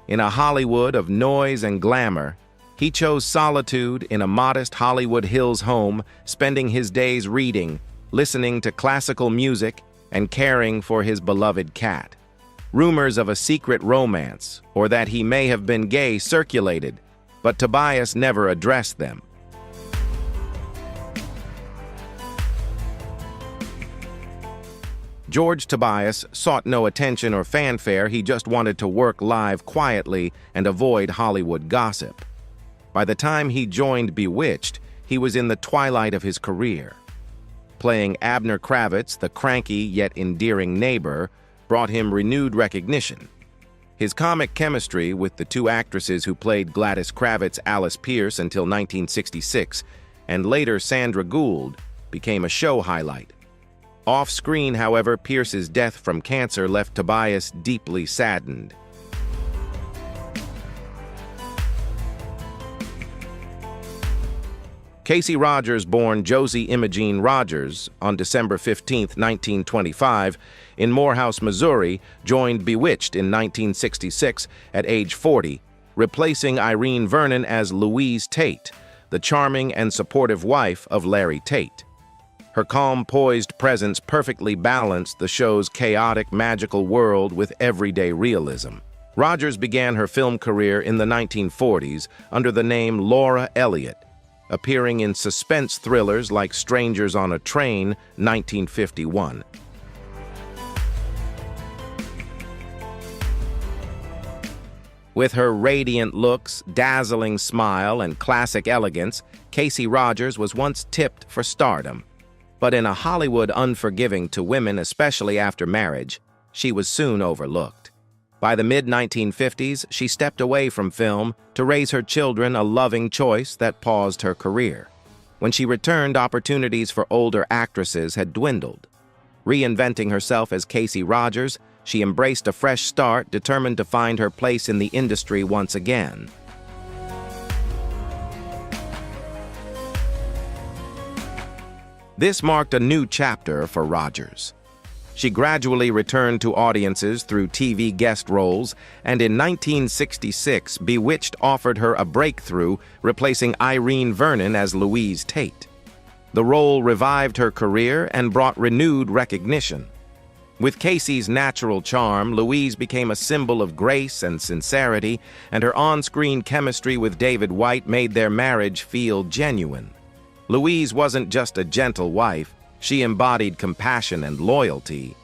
In a Hollywood of noise and glamour, he chose solitude in a modest Hollywood Hills home, spending his days reading, listening to classical music, and caring for his beloved cat. Rumors of a secret romance, or that he may have been gay, circulated, but Tobias never addressed them. George Tobias sought no attention or fanfare. He just wanted to work live quietly and avoid Hollywood gossip. By the time he joined Bewitched, he was in the twilight of his career. Playing Abner Kravitz, the cranky yet endearing neighbor, brought him renewed recognition. His comic chemistry with the two actresses who played Gladys Kravitz, Alice Pierce until 1966, and later Sandra Gould, became a show highlight. Off-screen, however, Pierce's death from cancer left Tobias deeply saddened. Casey Rogers, born Josie Imogene Rogers on December 15, 1925, in Morehouse, Missouri, joined Bewitched in 1966 at age 40, replacing Irene Vernon as Louise Tate, the charming and supportive wife of Larry Tate. Her calm, poised presence perfectly balanced the show's chaotic, magical world with everyday realism. Rogers began her film career in the 1940s under the name Laura Elliott, appearing in suspense thrillers like Strangers on a Train, 1951. With her radiant looks, dazzling smile, and classic elegance, Casey Rogers was once tipped for stardom. But in a Hollywood unforgiving to women, especially after marriage, she was soon overlooked. By the mid-1950s, she stepped away from film to raise her children, a loving choice that paused her career. When she returned, opportunities for older actresses had dwindled. Reinventing herself as Casey Rogers, she embraced a fresh start, determined to find her place in the industry once again. This marked a new chapter for Rogers. She gradually returned to audiences through TV guest roles, and in 1966, Bewitched offered her a breakthrough, replacing Irene Vernon as Louise Tate. The role revived her career and brought renewed recognition. With Casey's natural charm, Louise became a symbol of grace and sincerity, and her on-screen chemistry with David White made their marriage feel genuine. Louise wasn't just a gentle wife, she embodied compassion and loyalty.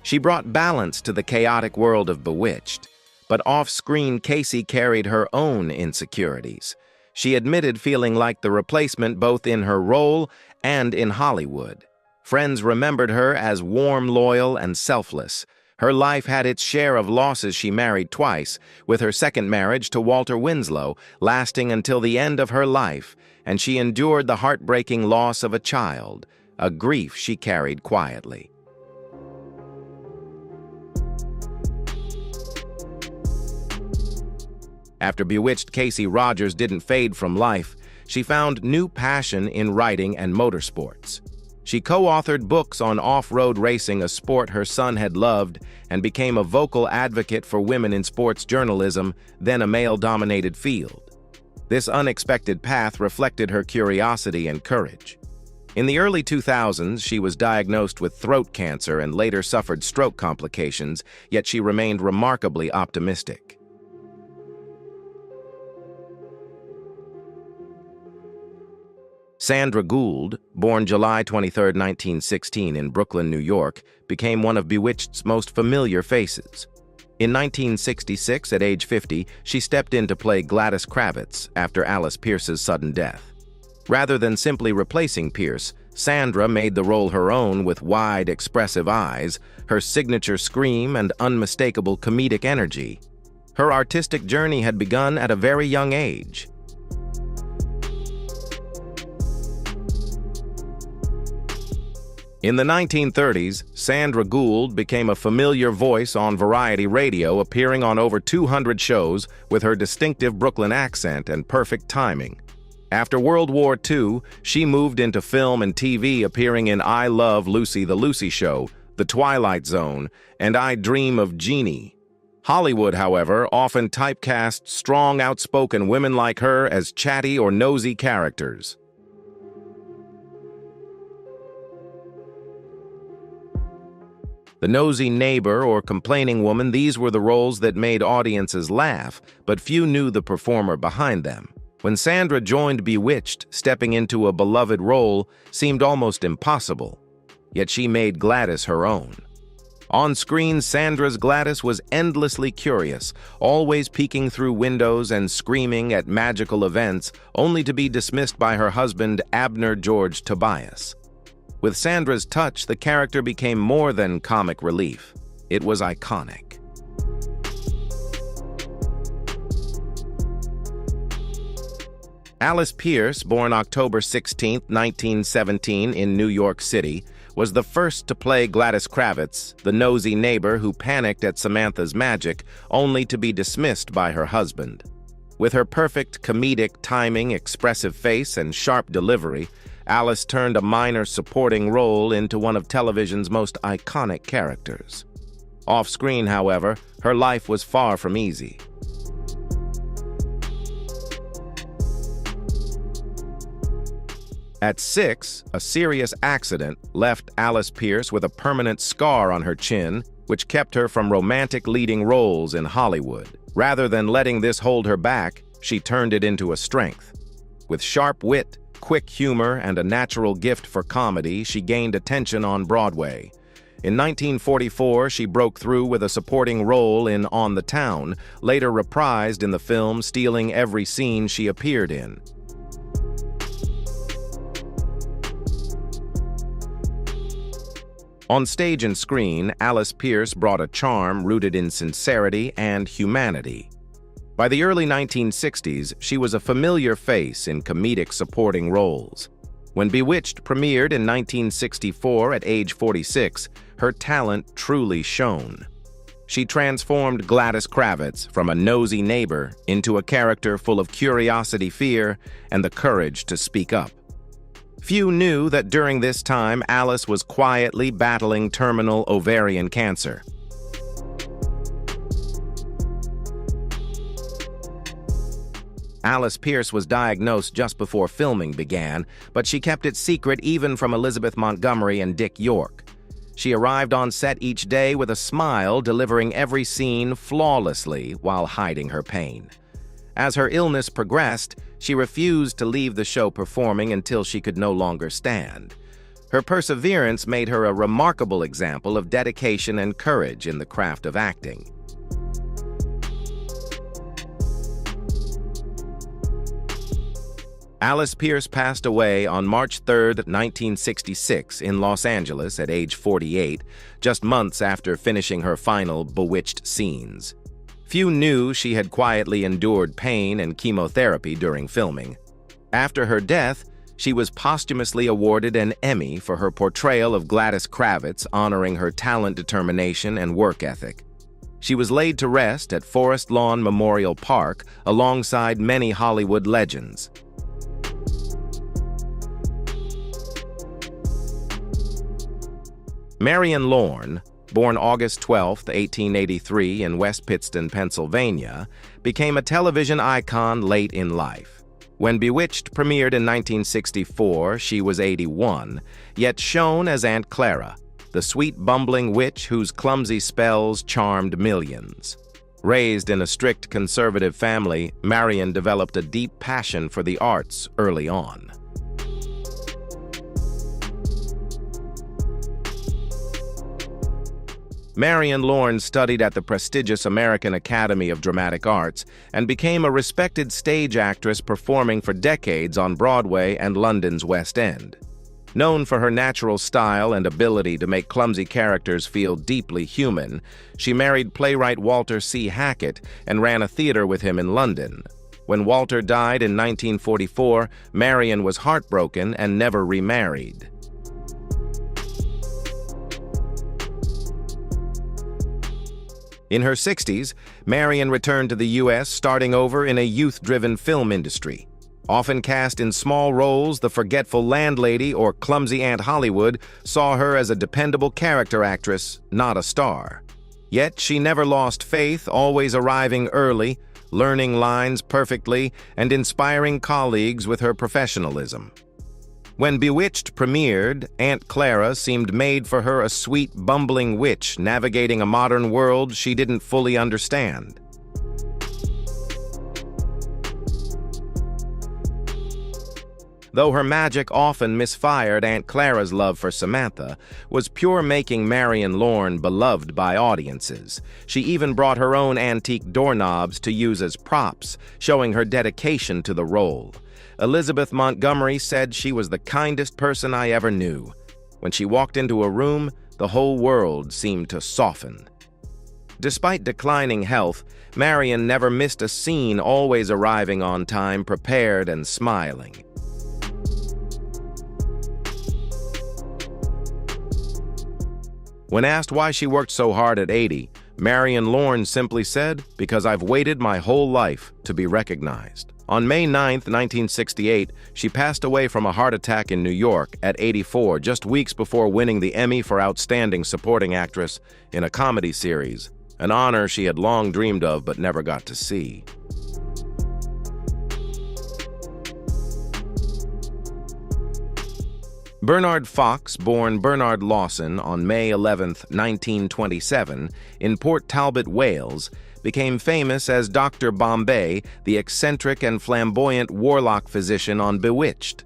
She brought balance to the chaotic world of Bewitched, but off-screen Casey carried her own insecurities. She admitted feeling like the replacement both in her role and in Hollywood. Friends remembered her as warm, loyal, and selfless. Her life had its share of losses. She married twice, with her second marriage to Walter Winslow lasting until the end of her life, and she endured the heartbreaking loss of a child, a grief she carried quietly. After Bewitched, Casey Rogers didn't fade from life. She found new passion in writing and motorsports. She co-authored books on off-road racing, a sport her son had loved, and became a vocal advocate for women in sports journalism, then a male-dominated field. This unexpected path reflected her curiosity and courage. In the early 2000s, she was diagnosed with throat cancer and later suffered stroke complications, yet she remained remarkably optimistic. Sandra Gould, born July 23, 1916 in Brooklyn, New York, became one of Bewitched's most familiar faces. In 1966, at age 50, she stepped in to play Gladys Kravitz after Alice Pierce's sudden death. Rather than simply replacing Pierce, Sandra made the role her own with wide, expressive eyes, her signature scream, and unmistakable comedic energy. Her artistic journey had begun at a very young age. In the 1930s, Sandra Gould became a familiar voice on variety radio, appearing on over 200 shows with her distinctive Brooklyn accent and perfect timing. After World War II, she moved into film and TV, appearing in I Love Lucy the Lucy Show, The Twilight Zone, and I Dream of Jeannie. Hollywood, however, often typecast strong, outspoken women like her as chatty or nosy characters. The nosy neighbor or complaining woman, these were the roles that made audiences laugh, but few knew the performer behind them. When Sandra joined Bewitched, stepping into a beloved role seemed almost impossible, yet she made Gladys her own. On screen, Sandra's Gladys was endlessly curious, always peeking through windows and screaming at magical events, only to be dismissed by her husband, Abner George Tobias. With Sandra's touch, the character became more than comic relief. It was iconic. Alice Pierce, born October 16, 1917 in New York City, was the first to play Gladys Kravitz, the nosy neighbor who panicked at Samantha's magic, only to be dismissed by her husband. With her perfect comedic timing, expressive face, and sharp delivery, Alice turned a minor supporting role into one of television's most iconic characters. Off-screen, however, her life was far from easy. At 6, a serious accident left Alice Pierce with a permanent scar on her chin, which kept her from romantic leading roles in Hollywood. Rather than letting this hold her back, she turned it into a strength. With sharp wit, quick humor, and a natural gift for comedy, she gained attention on Broadway. In 1944, she broke through with a supporting role in On the Town, later reprised in the film, stealing every scene she appeared in. On stage and screen, Alice Pierce brought a charm rooted in sincerity and humanity. By the early 1960s, she was a familiar face in comedic supporting roles. When Bewitched premiered in 1964 at age 46, her talent truly shone. She transformed Gladys Kravitz from a nosy neighbor into a character full of curiosity, fear, and the courage to speak up. Few knew that during this time, Alice was quietly battling terminal ovarian cancer. Alice Pierce was diagnosed just before filming began, but she kept it secret even from Elizabeth Montgomery and Dick York. She arrived on set each day with a smile, delivering every scene flawlessly while hiding her pain. As her illness progressed, she refused to leave the show performing until she could no longer stand. Her perseverance made her a remarkable example of dedication and courage in the craft of acting. Alice Pierce passed away on March 3, 1966, in Los Angeles at age 48, just months after finishing her final Bewitched scenes. Few knew she had quietly endured pain and chemotherapy during filming. After her death, she was posthumously awarded an Emmy for her portrayal of Gladys Kravitz, honoring her talent, determination, and work ethic. She was laid to rest at Forest Lawn Memorial Park alongside many Hollywood legends. Marion Lorne, born August 12, 1883 in West Pittston, Pennsylvania, became a television icon late in life. When Bewitched premiered in 1964, she was 81, yet shone as Aunt Clara, the sweet bumbling witch whose clumsy spells charmed millions. Raised in a strict conservative family, Marion developed a deep passion for the arts early on. Marion Lorne studied at the prestigious American Academy of Dramatic Arts and became a respected stage actress, performing for decades on Broadway and London's West End. Known for her natural style and ability to make clumsy characters feel deeply human, she married playwright Walter C. Hackett and ran a theater with him in London. When Walter died in 1944, Marion was heartbroken and never remarried. In her 60s, Marion returned to the U.S., starting over in a youth-driven film industry. Often cast in small roles, the forgetful landlady or clumsy Aunt Hollywood saw her as a dependable character actress, not a star. Yet she never lost faith, always arriving early, learning lines perfectly, and inspiring colleagues with her professionalism. When Bewitched premiered, Aunt Clara seemed made for her, a sweet, bumbling witch navigating a modern world she didn't fully understand. Though her magic often misfired, Aunt Clara's love for Samantha was pure, making Marion Lorne beloved by audiences. She even brought her own antique doorknobs to use as props, showing her dedication to the role. Elizabeth Montgomery said she was the kindest person I ever knew. When she walked into a room, the whole world seemed to soften. Despite declining health, Marion never missed a scene, always arriving on time, prepared and smiling. When asked why she worked so hard at 80, Marion Lorne simply said, "Because I've waited my whole life to be recognized." On May 9, 1968, she passed away from a heart attack in New York at 84, just weeks before winning the Emmy for Outstanding Supporting Actress in a Comedy Series, an honor she had long dreamed of but never got to see. Bernard Fox, born Bernard Lawson on May 11, 1927, in Port Talbot, Wales, became famous as Dr. Bombay, the eccentric and flamboyant warlock physician on Bewitched.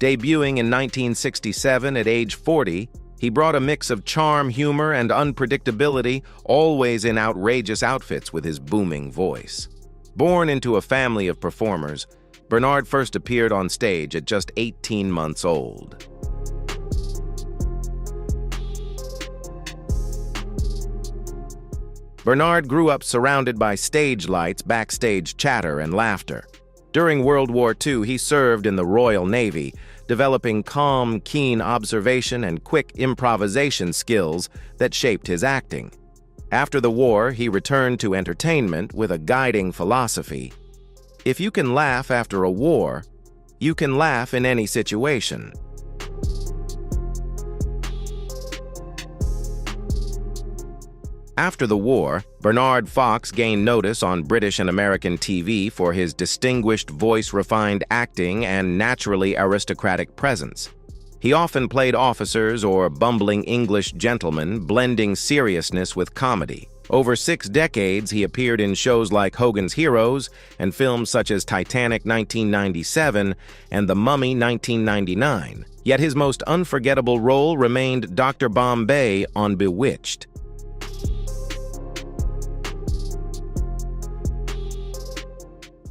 Debuting in 1967 at age 40, he brought a mix of charm, humor, and unpredictability, always in outrageous outfits with his booming voice. Born into a family of performers, Bernard first appeared on stage at just 18 months old. Bernard grew up surrounded by stage lights, backstage chatter, and laughter. During World War II, he served in the Royal Navy, developing calm, keen observation and quick improvisation skills that shaped his acting. After the war, he returned to entertainment with a guiding philosophy: if you can laugh after a war, you can laugh in any situation. After the war, Bernard Fox gained notice on British and American TV for his distinguished voice, refined acting, and naturally aristocratic presence. He often played officers or bumbling English gentlemen, blending seriousness with comedy. Over 6 decades, he appeared in shows like Hogan's Heroes and films such as Titanic 1997 and The Mummy 1999. Yet his most unforgettable role remained Dr. Bombay on Bewitched.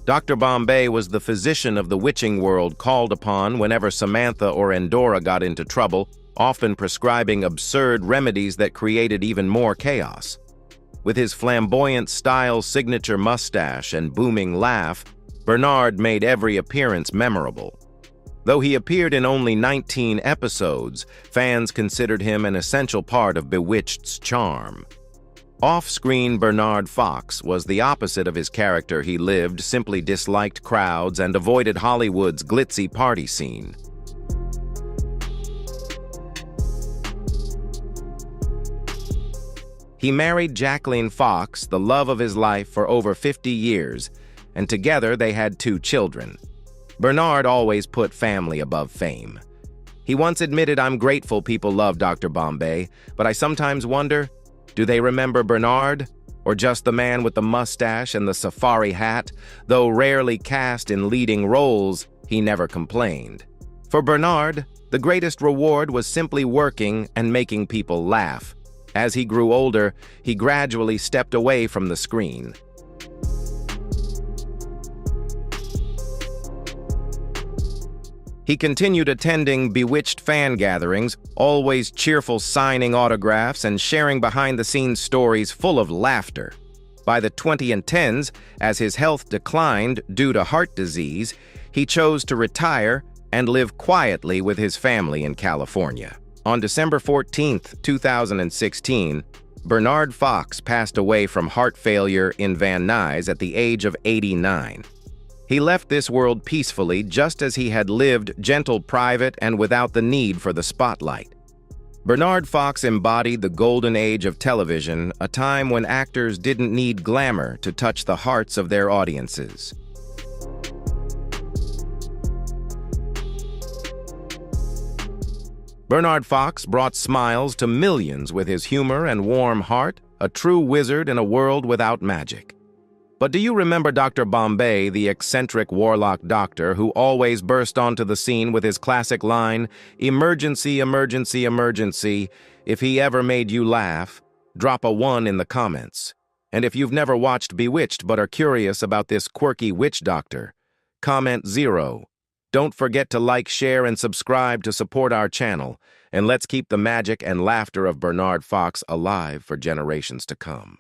Dr. Bombay was the physician of the witching world, called upon whenever Samantha or Endora got into trouble, often prescribing absurd remedies that created even more chaos. With his flamboyant style, signature mustache, and booming laugh, Bernard made every appearance memorable. Though he appeared in only 19 episodes, fans considered him an essential part of Bewitched's charm. Off-screen, Bernard Fox was the opposite of his character. He lived, simply disliked crowds, and avoided Hollywood's glitzy party scene. He married Jacqueline Fox, the love of his life, for over 50 years, and together they had 2 children. Bernard always put family above fame. He once admitted, "I'm grateful people love Dr. Bombay, but I sometimes wonder, do they remember Bernard, or just the man with the mustache and the safari hat?" Though rarely cast in leading roles, he never complained. For Bernard, the greatest reward was simply working and making people laugh. As he grew older, he gradually stepped away from the screen. He continued attending Bewitched fan gatherings, always cheerful, signing autographs and sharing behind-the-scenes stories full of laughter. By the 2010s, as his health declined due to heart disease, he chose to retire and live quietly with his family in California. On December 14, 2016, Bernard Fox passed away from heart failure in Van Nuys at the age of 89. He left this world peacefully, just as he had lived, gentle, private, and without the need for the spotlight. Bernard Fox embodied the golden age of television, a time when actors didn't need glamour to touch the hearts of their audiences. Bernard Fox brought smiles to millions with his humor and warm heart, a true wizard in a world without magic. But do you remember Dr. Bombay, the eccentric warlock doctor who always burst onto the scene with his classic line, "Emergency, emergency, emergency"? If he ever made you laugh, drop a 1 in the comments. And if you've never watched Bewitched but are curious about this quirky witch doctor, comment 0. Don't forget to like, share, and subscribe to support our channel, and let's keep the magic and laughter of Bernard Fox alive for generations to come.